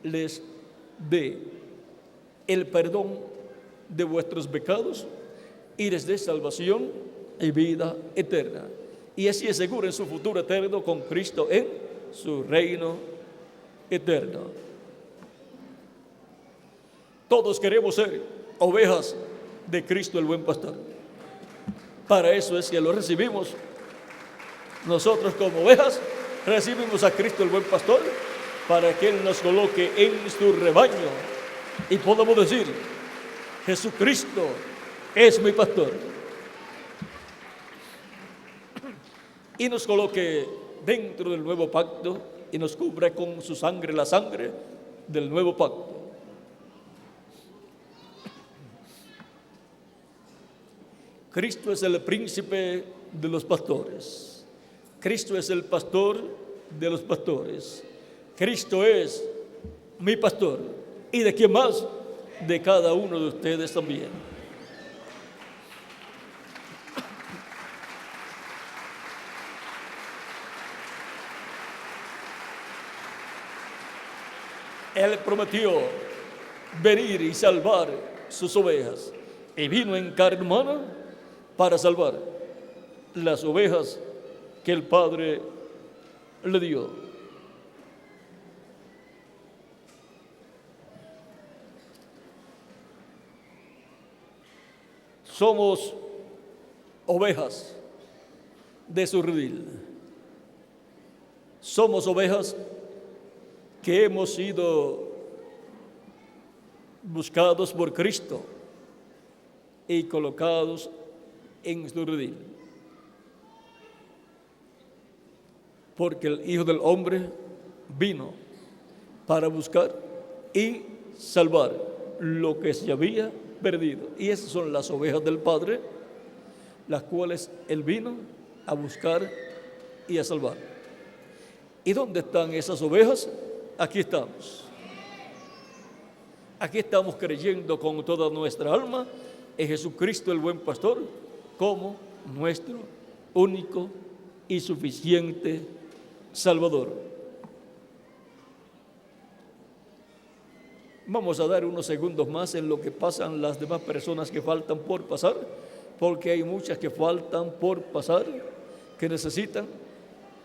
les dé el perdón de vuestros pecados y les dé salvación y vida eterna. Y así aseguren su futuro eterno con Cristo en su reino eterno. Todos queremos ser ovejas de Cristo el buen pastor. Para eso es que lo recibimos. Nosotros como ovejas recibimos a Cristo el buen pastor para que Él nos coloque en su rebaño y podamos decir: Jesucristo es mi pastor, y nos coloque dentro del nuevo pacto y nos cubra con su sangre, la sangre del nuevo pacto. Cristo es el príncipe de los pastores. Cristo es el pastor de los pastores. Cristo es mi pastor. ¿Y de quién más? De cada uno de ustedes también. Él prometió venir y salvar sus ovejas, y vino en carne humana para salvar las ovejas que el Padre le dio. Somos ovejas de su redil. Somos ovejas que hemos sido buscados por Cristo y colocados en su redil. Porque el Hijo del Hombre vino para buscar y salvar lo que se había perdido. Y esas son las ovejas del Padre, las cuales Él vino a buscar y a salvar. ¿Y dónde están esas ovejas? Aquí estamos. Aquí estamos creyendo con toda nuestra alma en Jesucristo el buen pastor como nuestro único y suficiente Salvador. Vamos a dar unos segundos más en lo que pasan las demás personas que faltan por pasar, porque hay muchas que faltan por pasar, que necesitan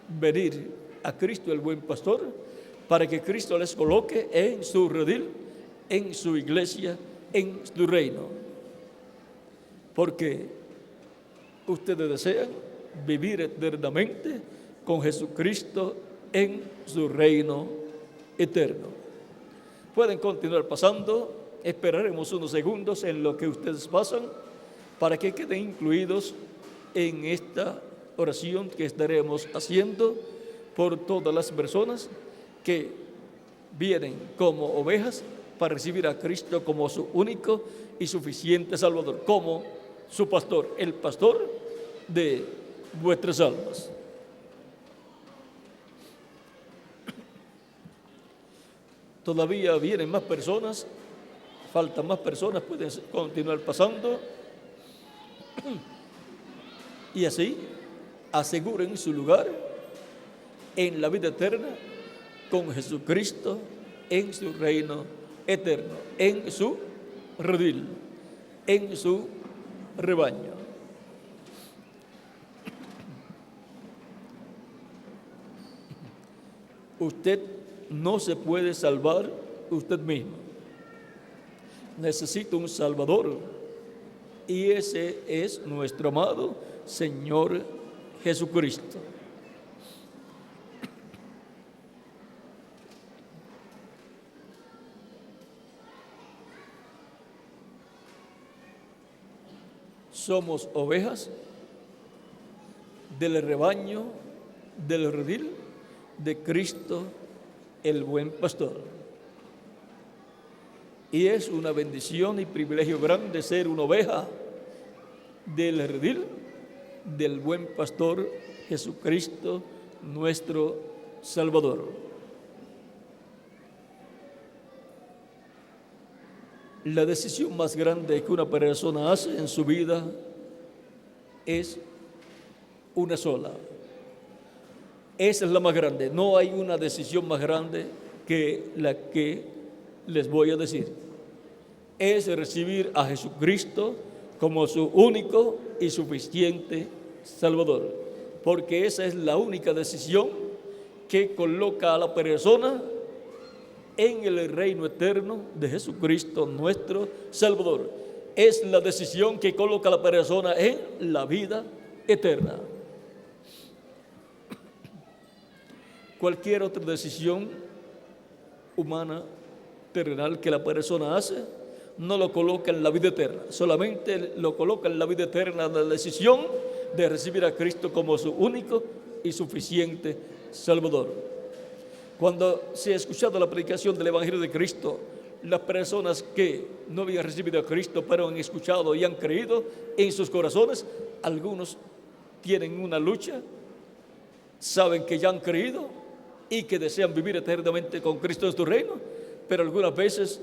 venir a Cristo el buen pastor, para que Cristo les coloque en su redil, en su iglesia, en su reino. Porque ustedes desean vivir eternamente con Jesucristo en su reino eterno. Pueden continuar pasando, esperaremos unos segundos en lo que ustedes pasan para que queden incluidos en esta oración que estaremos haciendo por todas las personas que vienen como ovejas para recibir a Cristo como su único y suficiente Salvador, como su pastor, el pastor de vuestras almas. Todavía vienen más personas, faltan más personas, pueden continuar pasando. Y así aseguren su lugar en la vida eterna con Jesucristo en su reino eterno, en su redil, en su rebaño. Usted no se puede salvar usted mismo. Necesita un Salvador, y ese es nuestro amado Señor Jesucristo. Somos ovejas del rebaño, del redil de Cristo, el buen pastor. Y es una bendición y privilegio grande ser una oveja del redil del buen pastor Jesucristo, nuestro Salvador. La decisión más grande que una persona hace en su vida es una sola. Esa es la más grande. No hay una decisión más grande que la que les voy a decir. Es recibir a Jesucristo como su único y suficiente Salvador. Porque esa es la única decisión que coloca a la persona en el reino eterno de Jesucristo, nuestro Salvador. Es la decisión que coloca a la persona en la vida eterna. Cualquier otra decisión humana, terrenal, que la persona hace, no lo coloca en la vida eterna. Solamente lo coloca en la vida eterna la decisión de recibir a Cristo como su único y suficiente Salvador. Cuando se ha escuchado la predicación del Evangelio de Cristo, las personas que no habían recibido a Cristo, pero han escuchado y han creído en sus corazones, algunos tienen una lucha, saben que ya han creído y que desean vivir eternamente con Cristo en su reino, pero algunas veces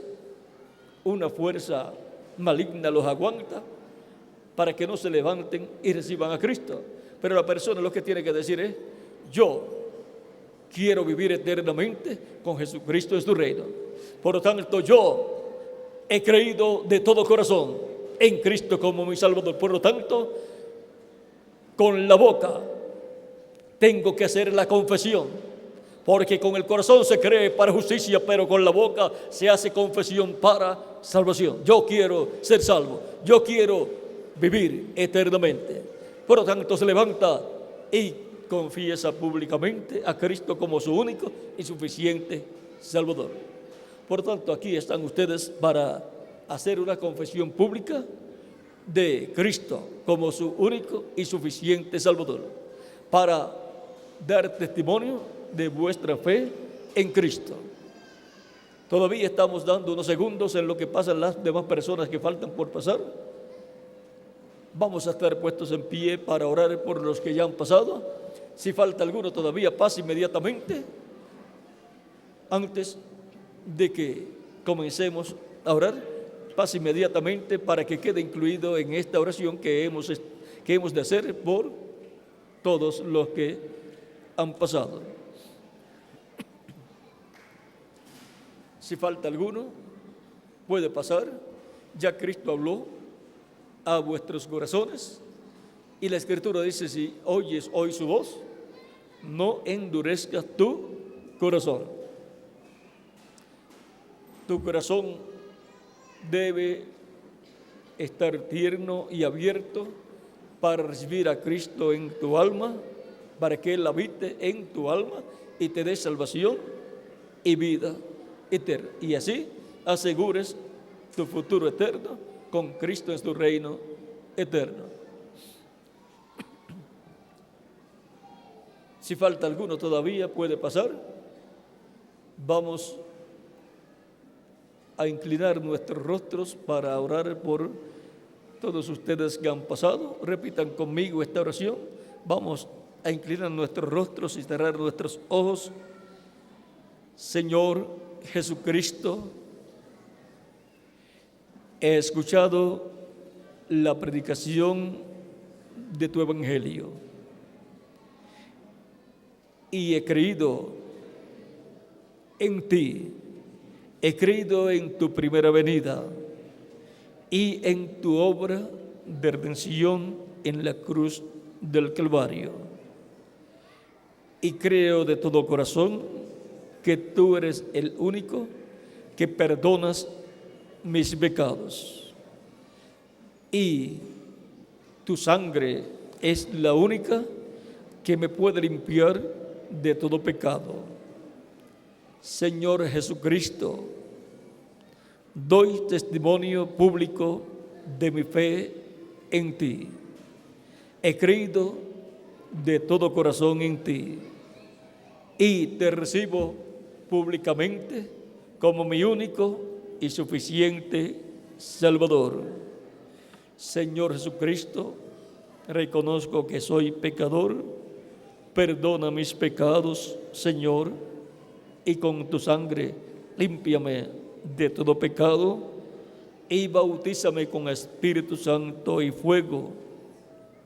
una fuerza maligna los aguanta para que no se levanten y reciban a Cristo. Pero la persona lo que tiene que decir es: yo quiero vivir eternamente con Jesucristo en su reino. Por lo tanto, yo he creído de todo corazón en Cristo como mi Salvador. Por lo tanto, con la boca tengo que hacer la confesión, porque con el corazón se cree para justicia, pero con la boca se hace confesión para salvación. Yo quiero ser salvo, yo quiero vivir eternamente. Por lo tanto, se levanta y confiesa públicamente a Cristo como su único y suficiente Salvador. Por lo tanto, aquí están ustedes para hacer una confesión pública de Cristo como su único y suficiente Salvador, para dar testimonio de vuestra fe en Cristo. Todavía estamos dando unos segundos en lo que pasan las demás personas que faltan por pasar. Vamos a estar puestos en pie para orar por los que ya han pasado. Si falta alguno todavía, pase inmediatamente antes de que comencemos a orar. Pase inmediatamente para que quede incluido en esta oración que hemos de hacer por todos los que han pasado. Si falta alguno, puede pasar. Ya Cristo habló a vuestros corazones y la Escritura dice: si oyes hoy su voz, no endurezcas tu corazón. Tu corazón debe estar tierno y abierto para recibir a Cristo en tu alma, para que Él habite en tu alma y te dé salvación y vida eterna. Y así asegures tu futuro eterno con Cristo en su reino eterno. Si falta alguno todavía, puede pasar. Vamos a inclinar nuestros rostros para orar por todos ustedes que han pasado. Repitan conmigo esta oración. Vamos a inclinar nuestros rostros y cerrar nuestros ojos. Señor Jesucristo, he escuchado la predicación de tu evangelio y he creído en ti. He creído en tu primera venida y en tu obra de redención en la cruz del Calvario. Y creo de todo corazón que tú eres el único que perdonas mis pecados. Y tu sangre es la única que me puede limpiar de todo pecado. Señor Jesucristo, doy testimonio público de mi fe en ti. He creído de todo corazón en ti y te recibo públicamente como mi único y suficiente Salvador. Señor Jesucristo, reconozco que soy pecador, perdona mis pecados, Señor, y con tu sangre límpiame de todo pecado y bautízame con Espíritu Santo y fuego.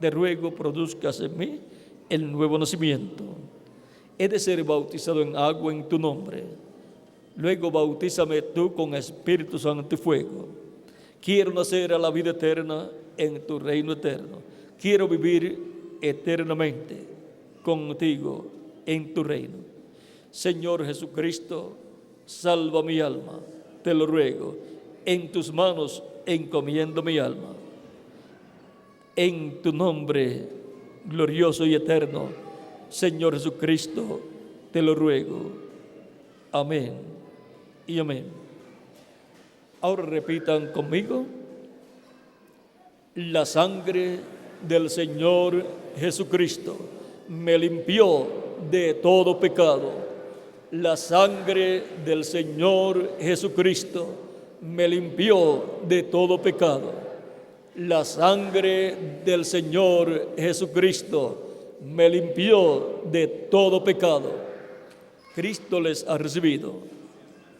Te ruego produzcas en mí el nuevo nacimiento. He de ser bautizado en agua en tu nombre. Luego bautízame tú con Espíritu Santo y fuego. Quiero nacer a la vida eterna en tu reino eterno. Quiero vivir eternamente contigo en tu reino. Señor Jesucristo, salva mi alma, te lo ruego. En tus manos encomiendo mi alma. En tu nombre glorioso y eterno, Señor Jesucristo, te lo ruego. Amén y amén. Ahora repitan conmigo: la sangre del Señor Jesucristo me limpió de todo pecado. La sangre del Señor Jesucristo me limpió de todo pecado. La sangre del Señor Jesucristo me limpió de todo pecado. Cristo les ha recibido,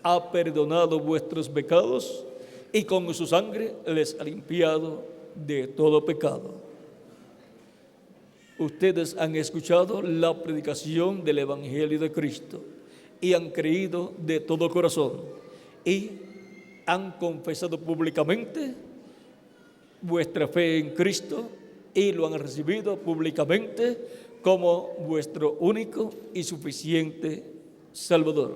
ha perdonado vuestros pecados y con su sangre les ha limpiado de todo pecado. Ustedes han escuchado la predicación del Evangelio de Cristo y han creído de todo corazón y han confesado públicamente vuestra fe en Cristo y lo han recibido públicamente como vuestro único y suficiente Salvador.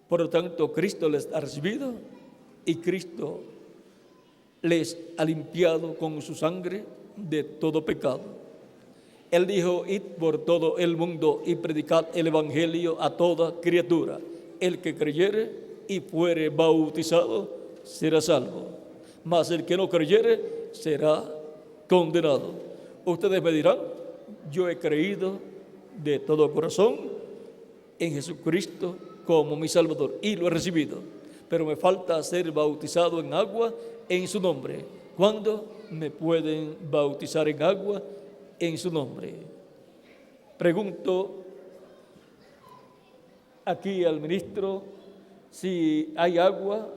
Por lo tanto, Cristo les ha recibido y Cristo les ha limpiado con su sangre de todo pecado. Él dijo: id por todo el mundo y predicad el Evangelio a toda criatura. El que creyere y fuere bautizado será salvo, mas el que no creyere será condenado. Ustedes me dirán: yo he creído de todo corazón en Jesucristo como mi Salvador y lo he recibido, pero me falta ser bautizado en agua en su nombre. ¿Cuándo me pueden bautizar en agua en su nombre? Pregunto aquí al ministro si hay agua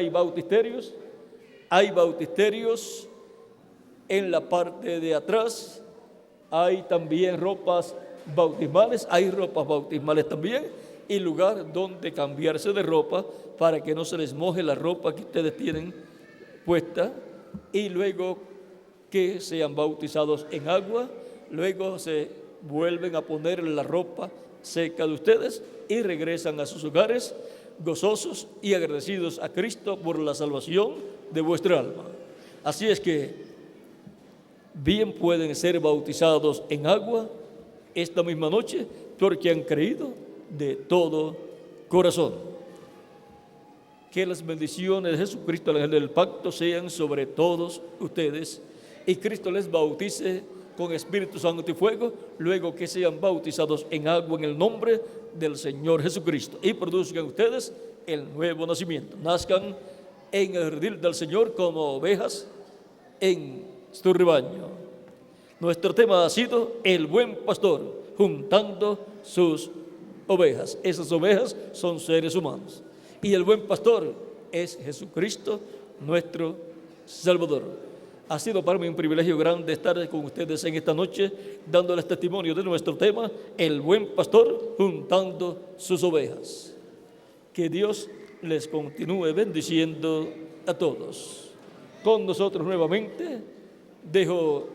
y bautisterios. Hay bautisterios en la parte de atrás. Hay también ropas bautismales, hay ropas bautismales también y lugar donde cambiarse de ropa para que no se les moje la ropa que ustedes tienen puesta, y luego que sean bautizados en agua, luego se vuelven a poner la ropa seca de ustedes y regresan a sus hogares gozosos y agradecidos a Cristo por la salvación de vuestra alma. Así es que bien pueden ser bautizados en agua esta misma noche porque han creído de todo corazón. Que las bendiciones de Jesucristo, el ángel del pacto, sean sobre todos ustedes y Cristo les bautice con Espíritu Santo y fuego, luego que sean bautizados en agua en el nombre del Señor Jesucristo y produzcan ustedes el nuevo nacimiento. Nazcan en el redil del Señor como ovejas en su rebaño. Nuestro tema ha sido el buen pastor juntando sus ovejas. Esas ovejas son seres humanos y el buen pastor es Jesucristo, nuestro Salvador. Ha sido para mí un privilegio grande estar con ustedes en esta noche, dándoles testimonio de nuestro tema, el buen pastor juntando sus ovejas. Que Dios les continúe bendiciendo a todos. Con nosotros nuevamente dejo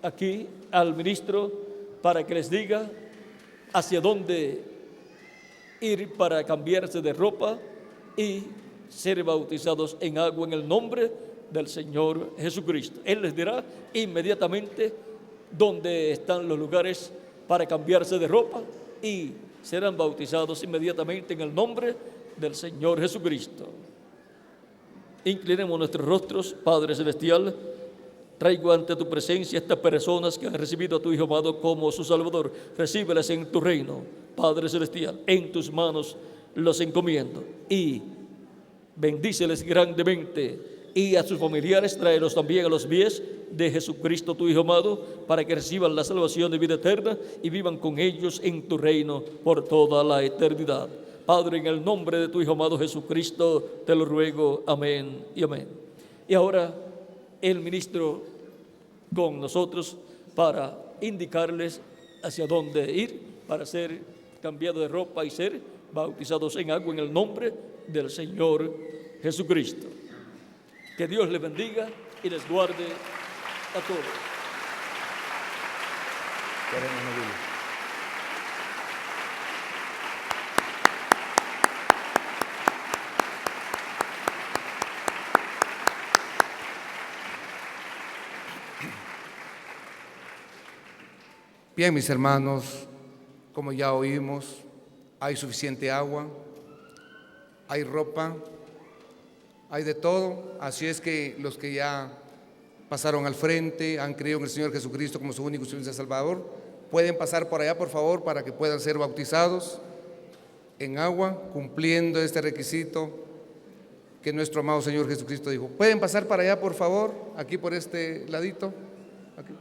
aquí al ministro para que les diga hacia dónde ir para cambiarse de ropa y ser bautizados en agua en el nombre del Señor Jesucristo. Él les dirá inmediatamente dónde están los lugares para cambiarse de ropa y serán bautizados inmediatamente en el nombre del Señor Jesucristo. Inclinemos nuestros rostros, Padre Celestial, Traigo ante tu presencia estas personas que han recibido a tu Hijo amado como su Salvador. Recíbelas en tu reino, Padre Celestial. En tus manos los encomiendo y bendíceles grandemente. Y a sus familiares tráelos también a los pies de Jesucristo, tu Hijo amado, para que reciban la salvación de vida eterna y vivan con ellos en tu reino por toda la eternidad. Padre, en el nombre de tu Hijo amado Jesucristo, te lo ruego. Amén y amén. Y ahora el ministro con nosotros para indicarles hacia dónde ir, para ser cambiado de ropa y ser bautizados en agua en el nombre del Señor Jesucristo. Que Dios les bendiga y les guarde a todos. Bien, mis hermanos, como ya oímos, hay suficiente agua, hay ropa, hay de todo. Así es que los que ya pasaron al frente, han creído en el Señor Jesucristo como su único y suficiente Salvador, pueden pasar por allá, por favor, para que puedan ser bautizados en agua, cumpliendo este requisito que nuestro amado Señor Jesucristo dijo. ¿Pueden pasar para allá, por favor? Aquí por este ladito. Aquí.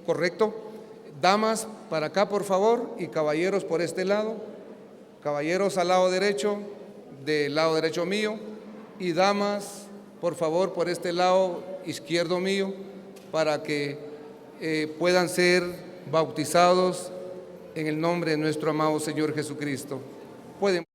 Correcto. Damas para acá, por favor, y caballeros por este lado. Caballeros al lado derecho, del lado derecho mío, y damas, por favor, por este lado izquierdo mío, para que puedan ser bautizados en el nombre de nuestro amado Señor Jesucristo. Pueden